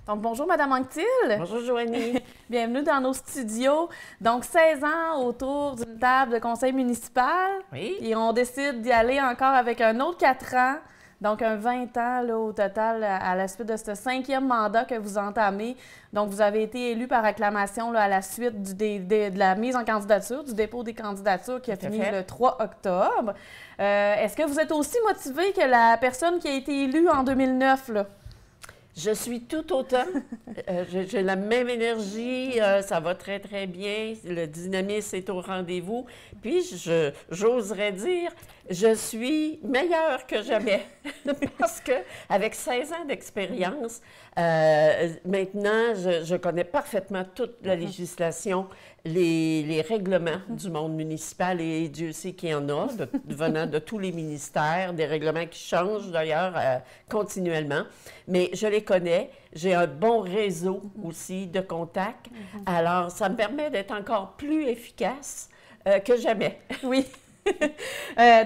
Donc, bonjour, Madame Anctil. Bonjour, Joanie. Bienvenue dans nos studios. Donc, 16 ans autour d'une table de conseil municipal. Oui. Et on décide d'y aller encore avec un autre 4 ans. Donc, un 20 ans là, au total à la suite de ce 5e mandat que vous entamez. Donc, vous avez été élu par acclamation là, à la suite de la mise en candidature, du dépôt des candidatures qui a fini le 3 octobre. Est-ce que vous êtes aussi motivé que la personne qui a été élue en 2009, là? Je suis tout autant. J'ai la même énergie, ça va très, très bien. Le dynamisme est au rendez-vous. Puis, j'oserais dire, je suis meilleure que jamais. Parce que avec 16 ans d'expérience, maintenant, je connais parfaitement toute la législation, les règlements du monde municipal, et Dieu sait qu'il y en a, venant de tous les ministères, des règlements qui changent d'ailleurs continuellement. Mais je les connais. J'ai un bon réseau aussi de contacts. Alors, ça me permet d'être encore plus efficace que jamais. Oui.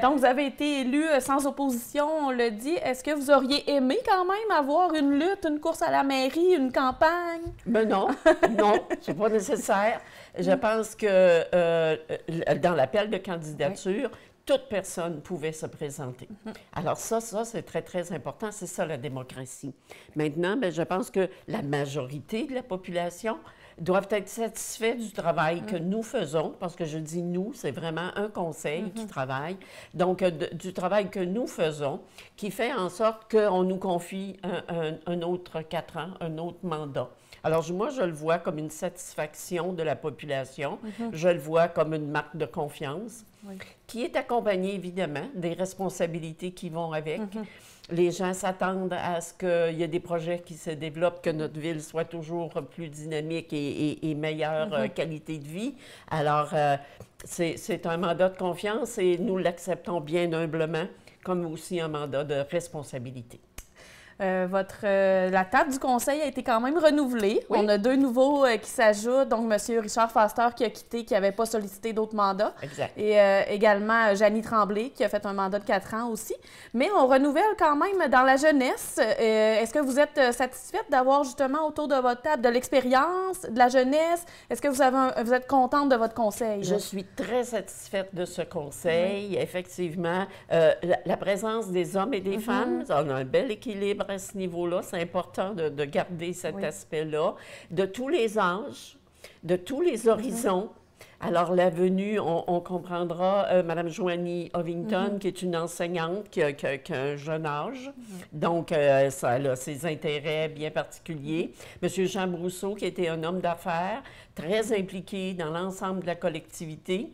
Donc, vous avez été élu sans opposition, on le dit. Est-ce que vous auriez aimé quand même avoir une lutte, une course à la mairie, une campagne? Mais non, non, c'est pas nécessaire. Je pense que dans l'appel de candidature, toute personne pouvait se présenter. Alors ça, c'est très, très important. C'est ça, la démocratie. Maintenant, bien, je pense que la majorité de la population doivent être satisfaits du travail que nous faisons, parce que je dis nous, c'est vraiment un conseil qui travaille, donc du travail que nous faisons, qui fait en sorte qu'on nous confie un autre 4 ans, un autre mandat. Alors, moi, je le vois comme une satisfaction de la population, je le vois comme une marque de confiance, qui est accompagnée, évidemment, des responsabilités qui vont avec. Les gens s'attendent à ce qu'il y ait des projets qui se développent, que notre ville soit toujours plus dynamique et meilleure qualité de vie. Alors, c'est un mandat de confiance et nous l'acceptons bien humblement, comme aussi un mandat de responsabilité. La table du conseil a été quand même renouvelée. Oui. On a 2 nouveaux qui s'ajoutent. Donc, M. Richard Foster qui a quitté, qui n'avait pas sollicité d'autres mandats. Exact. Et également Janie Tremblay qui a fait un mandat de 4 ans aussi. Mais on renouvelle quand même dans la jeunesse. Est-ce que vous êtes satisfaite d'avoir justement autour de votre table de l'expérience, de la jeunesse? Est-ce que vous êtes contente de votre conseil? Je suis très satisfaite de ce conseil. Effectivement, la présence des hommes et des femmes, on a un bel équilibre à ce niveau-là. C'est important de garder cet aspect-là. De tous les âges, de tous les horizons. Alors, la venue, on comprendra Mme Joanie Ovington, qui est une enseignante qui a un jeune âge. Donc, ça a ses intérêts bien particuliers. M. Jean Brousseau, qui était un homme d'affaires, très impliqué dans l'ensemble de la collectivité.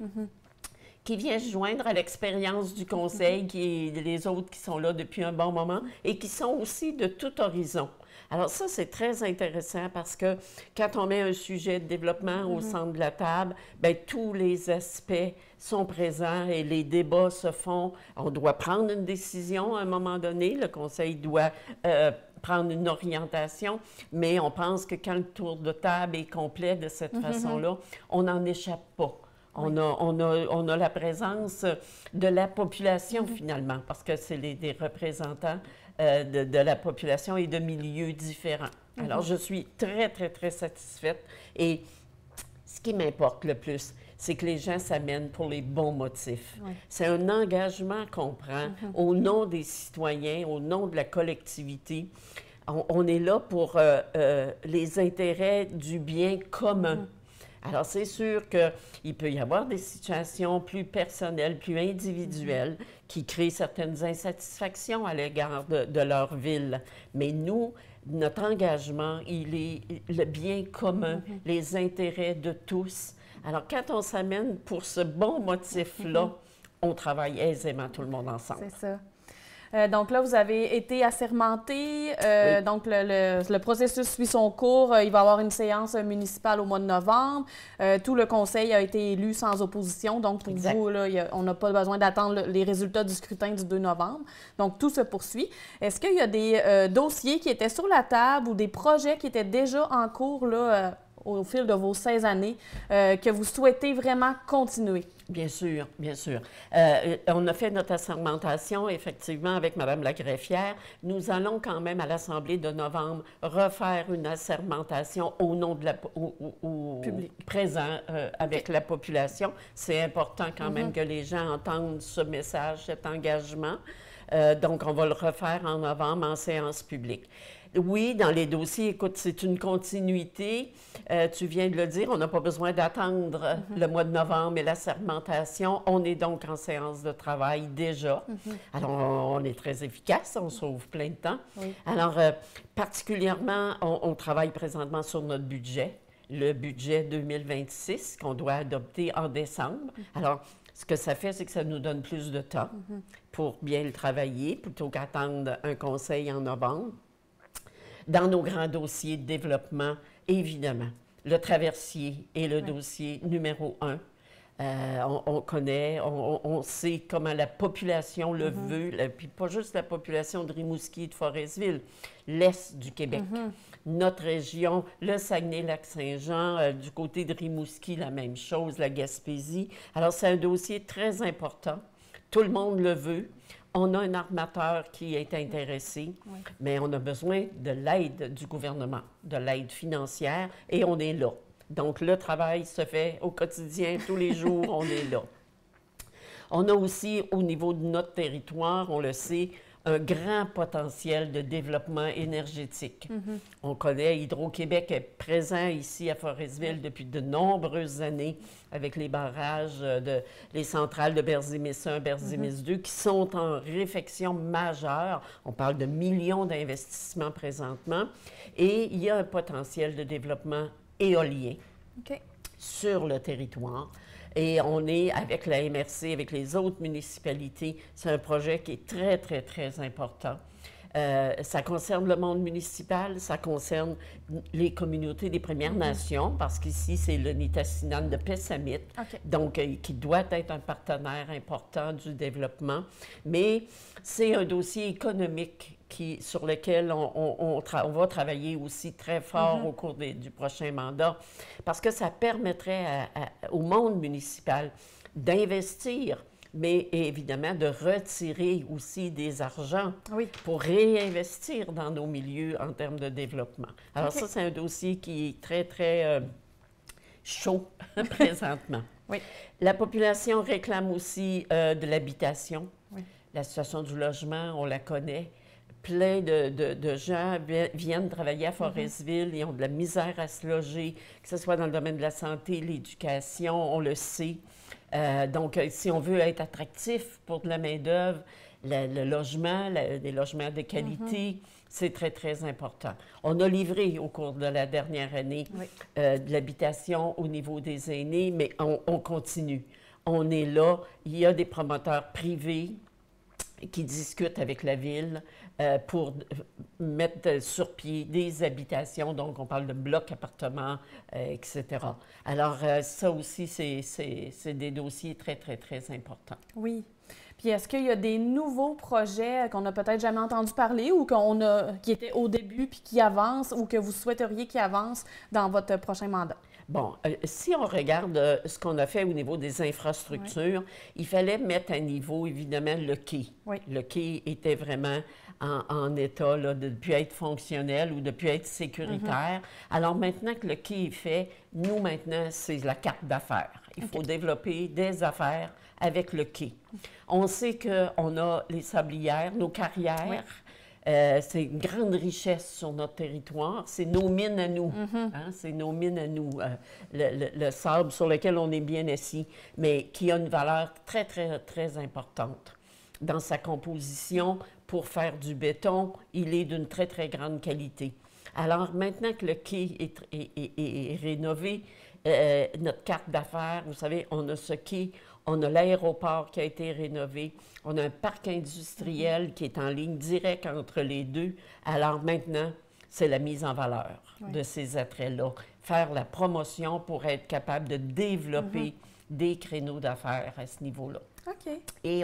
Qui vient se joindre à l'expérience du conseil, qui est les autres qui sont là depuis un bon moment et qui sont aussi de tout horizon. Alors ça, c'est très intéressant parce que quand on met un sujet de développement au centre de la table, bien, tous les aspects sont présents et les débats se font. On doit prendre une décision à un moment donné. Le conseil doit prendre une orientation, mais on pense que quand le tour de table est complet de cette façon-là, on n'en échappe pas. On a la présence de la population, finalement, parce que c'est des représentants de la population et de milieux différents. Alors, je suis très, très, très satisfaite. Et ce qui m'importe le plus, c'est que les gens s'amènent pour les bons motifs. C'est un engagement qu'on prend au nom des citoyens, au nom de la collectivité. On est là pour les intérêts du bien commun. Alors, c'est sûr qu'il peut y avoir des situations plus personnelles, plus individuelles, qui créent certaines insatisfactions à l'égard de leur ville. Mais nous, notre engagement, il est le bien commun, les intérêts de tous. Alors, quand on s'amène pour ce bon motif-là, on travaille aisément tout le monde ensemble. C'est ça. Donc là, vous avez été assermenté. Donc, le processus suit son cours. Il va y avoir une séance municipale au mois de novembre. Tout le conseil a été élu sans opposition. Donc, pour vous, là, on n'a pas besoin d'attendre les résultats du scrutin du 2 novembre. Donc, tout se poursuit. Est-ce qu'il y a des dossiers qui étaient sur la table ou des projets qui étaient déjà en cours là, au fil de vos 16 années que vous souhaitez vraiment continuer? Bien sûr, bien sûr. On a fait notre assermentation, effectivement, avec Mme la greffière. Nous allons quand même, à l'Assemblée de novembre, refaire une assermentation au nom de la, au présent avec la population. C'est important quand même que les gens entendent ce message, cet engagement. Donc, on va le refaire en novembre en séance publique. Oui, dans les dossiers, écoute, c'est une continuité. Tu viens de le dire, on n'a pas besoin d'attendre le mois de novembre et la sermentation. On est donc en séance de travail déjà. Alors, on est très efficace, on sauve plein de temps. Oui. Alors, particulièrement, on travaille présentement sur notre budget, le budget 2026 qu'on doit adopter en décembre. Alors, ce que ça fait, c'est que ça nous donne plus de temps pour bien le travailler plutôt qu'attendre un conseil en novembre. Dans nos grands dossiers de développement, évidemment, le traversier est le dossier numéro 1. On connaît, on sait comment la population le veut, puis pas juste la population de Rimouski et de Forestville, l'Est du Québec. Notre région, le Saguenay-Lac-Saint-Jean, du côté de Rimouski, la même chose, la Gaspésie. Alors, c'est un dossier très important. Tout le monde le veut. On a un armateur qui est intéressé, mais on a besoin de l'aide du gouvernement, de l'aide financière, et on est là. Donc, le travail se fait au quotidien, tous les jours, on est là. On a aussi, au niveau de notre territoire, on le sait, un grand potentiel de développlement énergétique. On connaît, Hydro-Québec est présent ici à Forestville depuis de nombreuses années avec les barrages, les centrales de Berzimis 1, Berzimis 2, qui sont en réfection majeure. On parle de millions d'investissements présentement. Et il y a un potentiel de développement éolien sur le territoire. Et on est avec la MRC, avec les autres municipalités. C'est un projet qui est très, très, très important. Ça concerne le monde municipal, ça concerne les communautés des Premières Nations, parce qu'ici, c'est le Nitassinan de Pessamit, donc qui doit être un partenaire important du développement. Mais c'est un dossier économique sur lequel on va travailler aussi très fort au cours du prochain mandat, parce que ça permettrait au monde municipal d'investir, mais évidemment de retirer aussi des argents pour réinvestir dans nos milieux en termes de développement. Alors ça, c'est un dossier qui est très, très chaud présentement. La population réclame aussi de l'habitation. La situation du logement, on la connaît. Plein de gens viennent travailler à Forestville et ont de la misère à se loger, que ce soit dans le domaine de la santé, l'éducation, on le sait. Donc, si on veut être attractif pour de la main-d'œuvre, le logement, des logements de qualité, c'est très, très important. On a livré au cours de la dernière année de l'habitation au niveau des aînés, mais on continue. On est là. Il y a des promoteurs privés qui discutent avec la Ville pour mettre sur pied des habitations. Donc, on parle de blocs, appartements, etc. Alors, ça aussi, c'est des dossiers très, très, très importants. Oui. Puis, est-ce qu'il y a des nouveaux projets qu'on n'a peut-être jamais entendu parler ou qui étaient au début puis qui avancent ou que vous souhaiteriez qu'ils avancent dans votre prochain mandat? Bon, si on regarde ce qu'on a fait au niveau des infrastructures, il fallait mettre à niveau, évidemment, le quai. Le quai était vraiment en état là, de ne plus être fonctionnel ou de ne plus être sécuritaire. Alors maintenant que le quai est fait, nous, maintenant, c'est la carte d'affaires. Il faut développer des affaires avec le quai. On sait qu'on a les sablières, nos carrières. C'est une grande richesse sur notre territoire. C'est nos mines à nous. C'est nos mines à nous. Le sable sur lequel on est bien assis, mais qui a une valeur très, très, très importante. Dans sa composition, pour faire du béton, il est d'une très, très grande qualité. Alors, maintenant que le quai est rénové, notre carte d'affaires, vous savez, on a ce quai, on a l'aéroport qui a été rénové, on a un parc industriel qui est en ligne directe entre les deux. Alors maintenant, c'est la mise en valeur de ces attraits-là. Faire la promotion pour être capable de développer des créneaux d'affaires à ce niveau-là. Et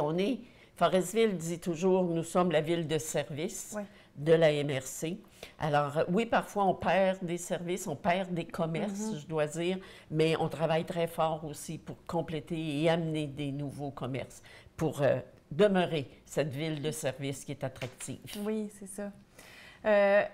Forestville dit toujours, nous sommes la ville de service. de la MRC. Alors, oui, parfois, on perd des services, on perd des commerces, je dois dire, mais on travaille très fort aussi pour compléter et amener des nouveaux commerces pour demeurer cette ville de service qui est attractive. Oui, c'est ça.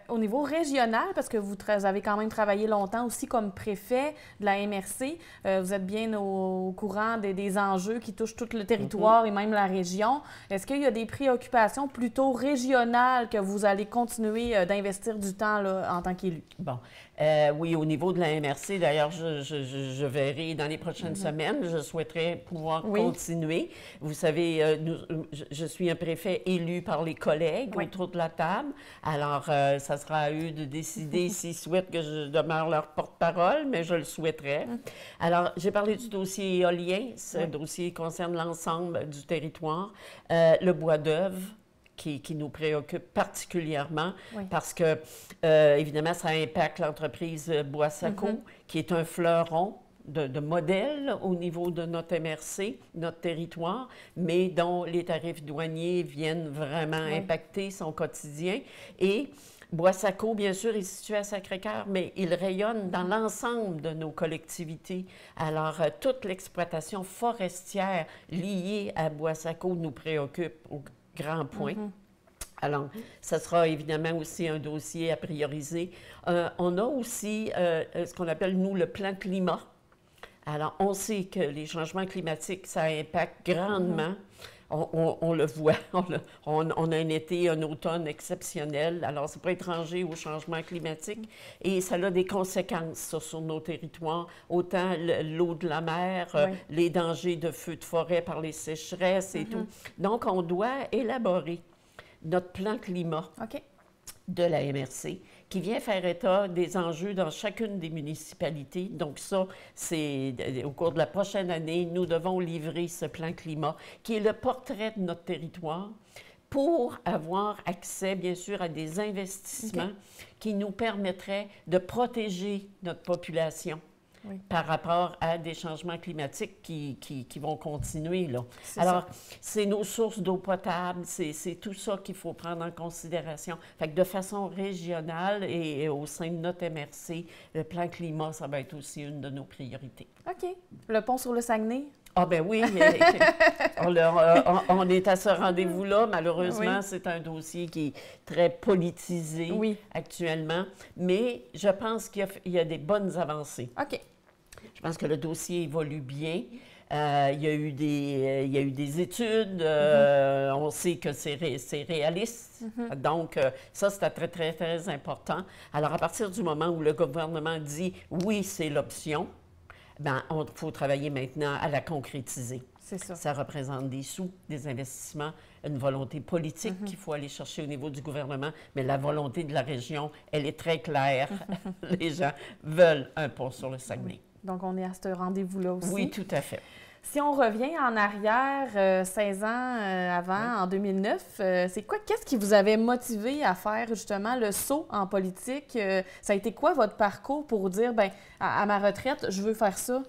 Au niveau régional, parce que vous avez quand même travaillé longtemps aussi comme préfet de la MRC, vous êtes bien au courant des enjeux qui touchent tout le territoire et même la région. Est-ce qu'il y a des préoccupations plutôt régionales que vous allez continuer d'investir du temps là, en tant qu'élu? Bon. Oui, au niveau de la MRC, d'ailleurs, je verrai dans les prochaines semaines, je souhaiterais pouvoir continuer. Vous savez, je suis un préfet élu par les collègues autour de la table. Alors, ça sera à eux de décider s'ils souhaitent que je demeure leur porte-parole, mais je le souhaiterais. Alors, j'ai parlé du dossier éolien. Ce dossier concerne l'ensemble du territoire. Le bois d'œuvre, qui nous préoccupe particulièrement parce que, évidemment, ça impacte l'entreprise Boissaco, qui est un fleuron de modèle au niveau de notre MRC, notre territoire, mais dont les tarifs douaniers viennent vraiment impacter son quotidien. Et Boissaco, bien sûr, est situé à Sacré-Cœur, mais il rayonne dans l'ensemble de nos collectivités. Alors, toute l'exploitation forestière liée à Boissaco nous préoccupe au grand point. Alors, ça sera évidemment aussi un dossier à prioriser. On a aussi ce qu'on appelle, nous, le plan climat. Alors, on sait que les changements climatiques, ça impacte grandement. On le voit. On a un été, un automne exceptionnel. Alors, c'est pas étranger au changement climatique. Et ça a des conséquences ça, sur nos territoires. Autant l'eau de la mer, les dangers de feux de forêt par les sécheresses et tout. Donc, on doit élaborer notre plan climat de la MRC, qui vient faire état des enjeux dans chacune des municipalités. Donc ça, c'est au cours de la prochaine année, nous devons livrer ce plan climat, qui est le portrait de notre territoire, pour avoir accès, bien sûr, à des investissements qui nous permettraient de protéger notre population par rapport à des changements climatiques qui vont continuer, là. Alors, c'est nos sources d'eau potable, c'est tout ça qu'il faut prendre en considération. Fait que de façon régionale et au sein de notre MRC, le plan climat, ça va être aussi une de nos priorités. OK. Le pont sur le Saguenay? Ah ben oui, on est à ce rendez-vous-là. Malheureusement, c'est un dossier qui est très politisé actuellement, mais je pense qu'il y a des bonnes avancées. OK. Je pense que le dossier évolue bien. Il y a eu des études. On sait que c'est réaliste. Donc, ça, c'est très, très, très important. Alors, à partir du moment où le gouvernement dit « oui, c'est l'option », bien, il faut travailler maintenant à la concrétiser. C'est ça. Ça représente des sous, des investissements, une volonté politique qu'il faut aller chercher au niveau du gouvernement, mais la volonté de la région, elle est très claire. Les gens veulent un pont sur le Saguenay. Donc, on est à ce rendez-vous-là aussi. Oui, tout à fait. Si on revient en arrière, 16 ans avant, en 2009, qu'est-ce qui vous avait motivé à faire justement le saut en politique? Ça a été quoi votre parcours pour dire, bien, à ma retraite, je veux faire ça?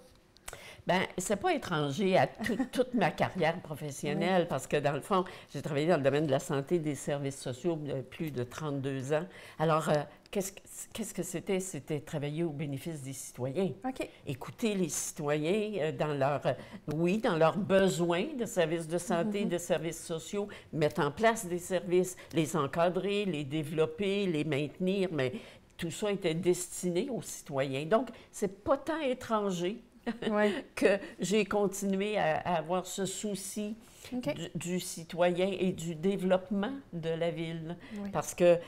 Bien, c'est pas étranger à toute ma carrière professionnelle parce que, dans le fond, j'ai travaillé dans le domaine de la santé et des services sociaux depuis plus de 32 ans. Alors, qu'est-ce que c'était? C'était travailler au bénéfice des citoyens. Écouter les citoyens dans leurs besoins de services de santé, de services sociaux, mettre en place des services, les encadrer, les développer, les maintenir, mais tout ça était destiné aux citoyens. Donc, c'est pas tant étranger que j'ai continué à avoir ce souci du citoyen et du développement de la ville. Parce que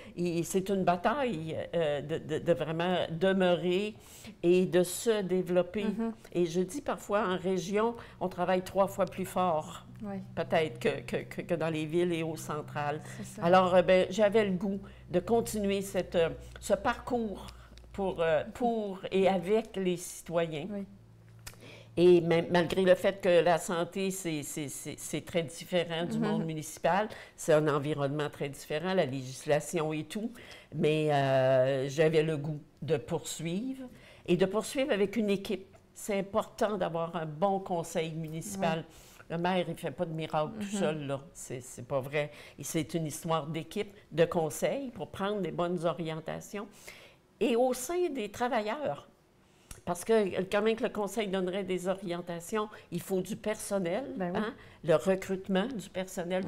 c'est une bataille de vraiment demeurer et de se développer. Et je dis parfois, en région, on travaille 3 fois plus fort, peut-être, que dans les villes et au central. Alors, j'avais le goût de continuer ce parcours pour et avec les citoyens. Et malgré le fait que la santé, c'est très différent du monde municipal, c'est un environnement très différent, la législation et tout, mais j'avais le goût de poursuivre et de poursuivre avec une équipe. C'est important d'avoir un bon conseil municipal. Le maire, il ne fait pas de miracle tout seul, là. C'est pas vrai. Et c'est une histoire d'équipe, de conseil pour prendre des bonnes orientations. Et au sein des travailleurs, parce que quand même que le conseil donnerait des orientations, il faut du personnel, le recrutement du personnel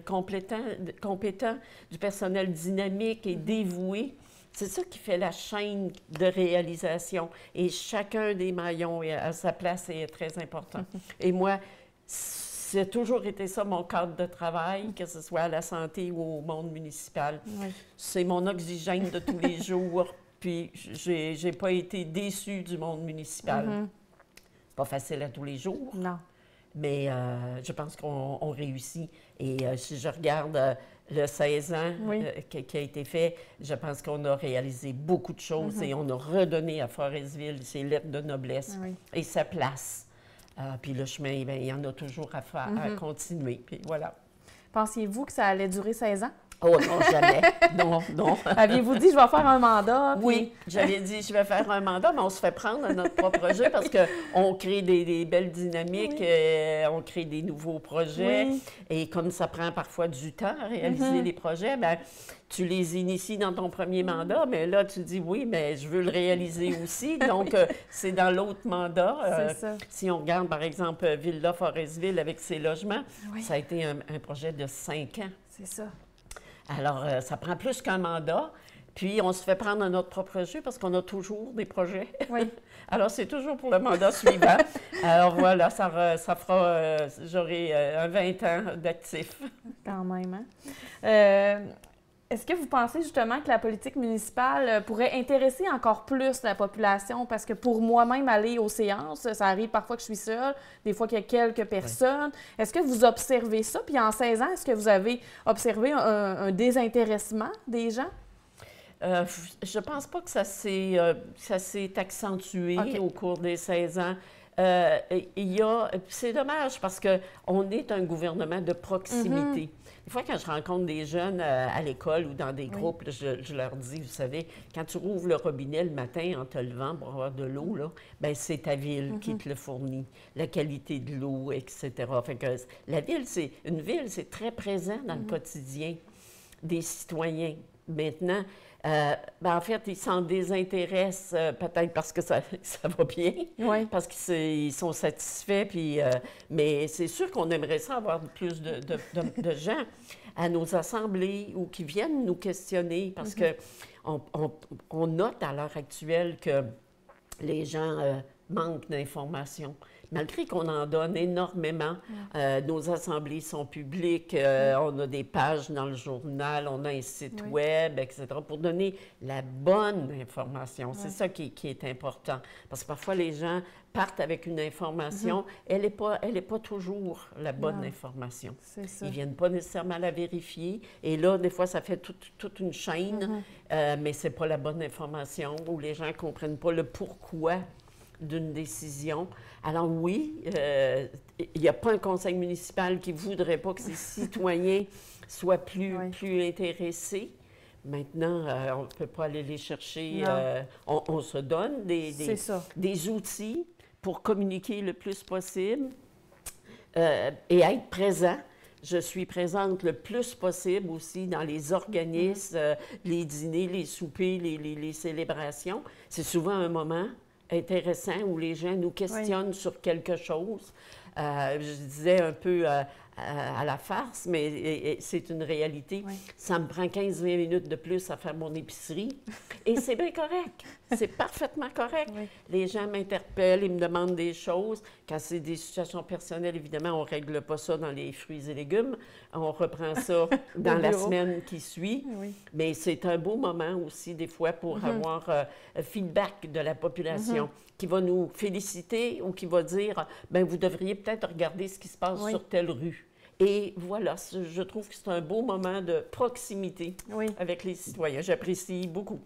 compétent, du personnel dynamique et dévoué. C'est ça qui fait la chaîne de réalisation. Et chacun des maillons à sa place est très important. Et moi, c'est toujours été ça mon cadre de travail, que ce soit à la santé ou au monde municipal. Oui. C'est mon oxygène de tous les jours. Puis, j'ai pas été déçue du monde municipal. C'est pas facile à tous les jours. Non. Mais je pense qu'on réussit. Et si je regarde le 16 ans qui a été fait, je pense qu'on a réalisé beaucoup de choses et on a redonné à Forestville ses lettres de noblesse et sa place. Puis le chemin, bien, il y en a toujours à faire, à continuer. Puis voilà. Pensiez-vous que ça allait durer 16 ans? Oh non, jamais. Non, non. Aviez-vous dit, je vais faire un mandat? Puis... Oui, j'avais dit, je vais faire un mandat, mais on se fait prendre à notre propre jeu parce qu'on crée des belles dynamiques, on crée des nouveaux projets. Oui. Et comme ça prend parfois du temps à réaliser les projets, bien, tu les inities dans ton premier mandat, mais là, tu dis, oui, mais je veux le réaliser aussi. Donc, c'est dans l'autre mandat. C'est ça. Si on regarde, par exemple, Villa-Forestville avec ses logements, ça a été un projet de 5 ans. C'est ça. Alors, ça prend plus qu'un mandat. Puis, on se fait prendre à notre propre jeu parce qu'on a toujours des projets. Oui. Alors, c'est toujours pour le mandat suivant. Alors, voilà, ça fera, j'aurai un 20 ans d'actif. Quand même, hein? Est-ce que vous pensez justement que la politique municipale pourrait intéresser encore plus la population? Parce que pour moi-même, aller aux séances, ça arrive parfois que je suis seule, des fois qu'il y a quelques personnes. Oui. Est-ce que vous observez ça? Puis en 16 ans, est-ce que vous avez observé un désintéressement des gens? Je pense pas que ça s'est accentué au cours des 16 ans. C'est dommage parce qu'on est un gouvernement de proximité. Des fois, quand je rencontre des jeunes à l'école ou dans des groupes, là, je leur dis, vous savez, quand tu rouvres le robinet le matin en te levant pour avoir de l'eau, là, ben c'est ta ville qui te le fournit, la qualité de l'eau, etc. Fait que une ville, c'est très présent dans le quotidien des citoyens. Maintenant, en fait, ils s'en désintéressent peut-être parce que ça va bien, parce qu'ils sont satisfaits. Puis, mais c'est sûr qu'on aimerait ça avoir plus de gens à nos assemblées ou qui viennent nous questionner parce que on note à l'heure actuelle que les gens manquent d'informations. Malgré qu'on en donne énormément, nos assemblées sont publiques, on a des pages dans le journal, on a un site web, etc., pour donner la bonne information. C'est ça qui est important. Parce que parfois, les gens partent avec une information, elle n'est pas toujours la bonne information. C'est ça. Ils ne viennent pas nécessairement la vérifier. Et là, des fois, ça fait toute une chaîne, mais ce n'est pas la bonne information, où les gens ne comprennent pas le pourquoi d'une décision. Alors oui, il n'y a pas un conseil municipal qui ne voudrait pas que ses citoyens soient plus intéressés. Maintenant, on ne peut pas aller les chercher. On se donne des outils pour communiquer le plus possible et être présent. Je suis présente le plus possible aussi dans les organismes, les dîners, les soupers, les célébrations. C'est souvent un moment intéressant où les gens nous questionnent sur quelque chose. Je disais un peu à la farce, mais c'est une réalité. Ça me prend 15-20 minutes de plus à faire mon épicerie et c'est bien correct. C'est parfaitement correct. Les gens m'interpellent, ils me demandent des choses. Quand c'est des situations personnelles, évidemment, on ne règle pas ça dans les fruits et légumes. On reprend ça dans la semaine qui suit. Mais c'est un beau moment aussi, des fois, pour avoir feedback de la population qui va nous féliciter ou qui va dire « bien, vous devriez peut-être regarder ce qui se passe sur telle rue ». Et voilà, je trouve que c'est un beau moment de proximité avec les citoyens. J'apprécie beaucoup.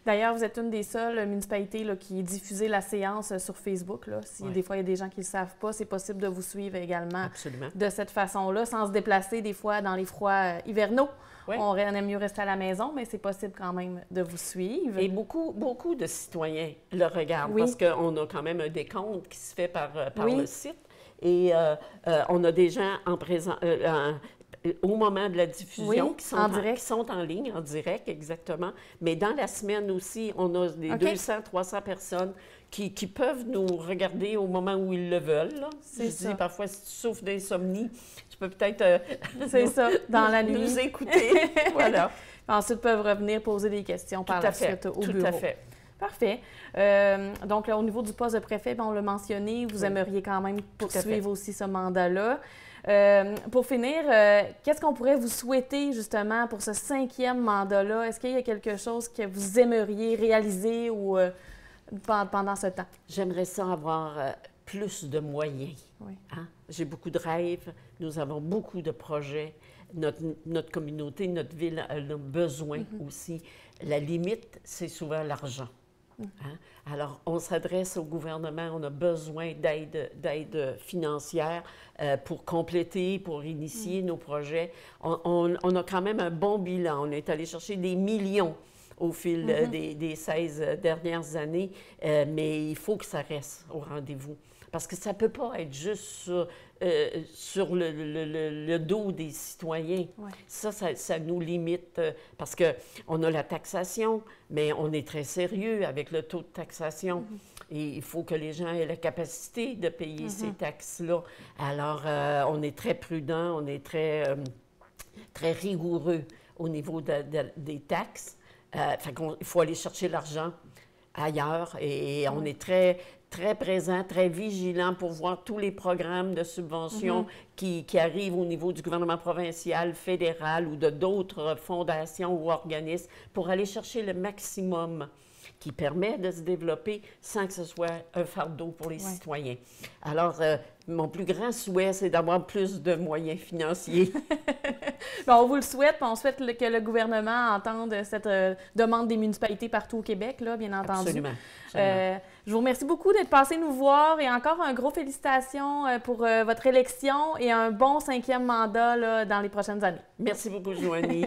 D'ailleurs, vous êtes une des seules municipalités là, qui diffusez la séance sur Facebook. Là. Si des fois, il y a des gens qui ne le savent pas, c'est possible de vous suivre également de cette façon-là, sans se déplacer des fois dans les froids hivernaux. On aime mieux rester à la maison, mais c'est possible quand même de vous suivre. Et beaucoup de citoyens le regardent parce qu'on a quand même un décompte qui se fait par le site. et on a des gens en présent, au moment de la diffusion Oui, qui sont direct. qui sont en ligne, en direct, exactement. Mais dans la semaine aussi, on a des OK. 200, 300 personnes qui peuvent nous regarder au moment où ils le veulent. Là. C'est Je ça. dis parfois, si tu souffres d'insomnie, tu peux peut-être C'est ça, dans la nuit. nous écouter. Voilà. Ensuite, peuvent revenir poser des questions par Tout à la fait, suite au tout bureau. à fait. Parfait. Donc, là, au niveau du poste de préfet, on l'a mentionné, vous aimeriez quand même poursuivre aussi ce mandat-là. Pour finir, qu'est-ce qu'on pourrait vous souhaiter justement pour ce 5e mandat-là? Est-ce qu'il y a quelque chose que vous aimeriez réaliser ou pendant ce temps? J'aimerais ça avoir plus de moyens. Oui. Hein? J'ai beaucoup de rêves, nous avons beaucoup de projets. Notre communauté, notre ville a besoin aussi. La limite, c'est souvent l'argent. Hein? Alors, on s'adresse au gouvernement, on a besoin d'aide financière pour compléter, pour initier nos projets. On a quand même un bon bilan. On est allé chercher des millions au fil des 16 dernières années, mais il faut que ça reste au rendez-vous. Parce que ça ne peut pas être juste sur le dos des citoyens. Ouais. Ça nous limite parce qu'on a la taxation, mais on est très sérieux avec le taux de taxation. Et il faut que les gens aient la capacité de payer ces taxes-là. Alors, on est très prudent, on est très rigoureux au niveau des taxes. Il faut aller chercher l'argent ailleurs et on est très présent, très vigilant pour voir tous les programmes de subvention qui arrivent au niveau du gouvernement provincial, fédéral ou de d'autres fondations ou organismes pour aller chercher le maximum qui permet de se développer sans que ce soit un fardeau pour les citoyens. Alors, mon plus grand souhait, c'est d'avoir plus de moyens financiers. Bien, on vous le souhaite, puis on souhaite que le gouvernement entende cette demande des municipalités partout au Québec, là, bien entendu. Absolument. Absolument. Je vous remercie beaucoup d'être passé nous voir et encore un gros félicitations pour votre élection et un bon 5e mandat là, dans les prochaines années. Merci beaucoup, Joanie.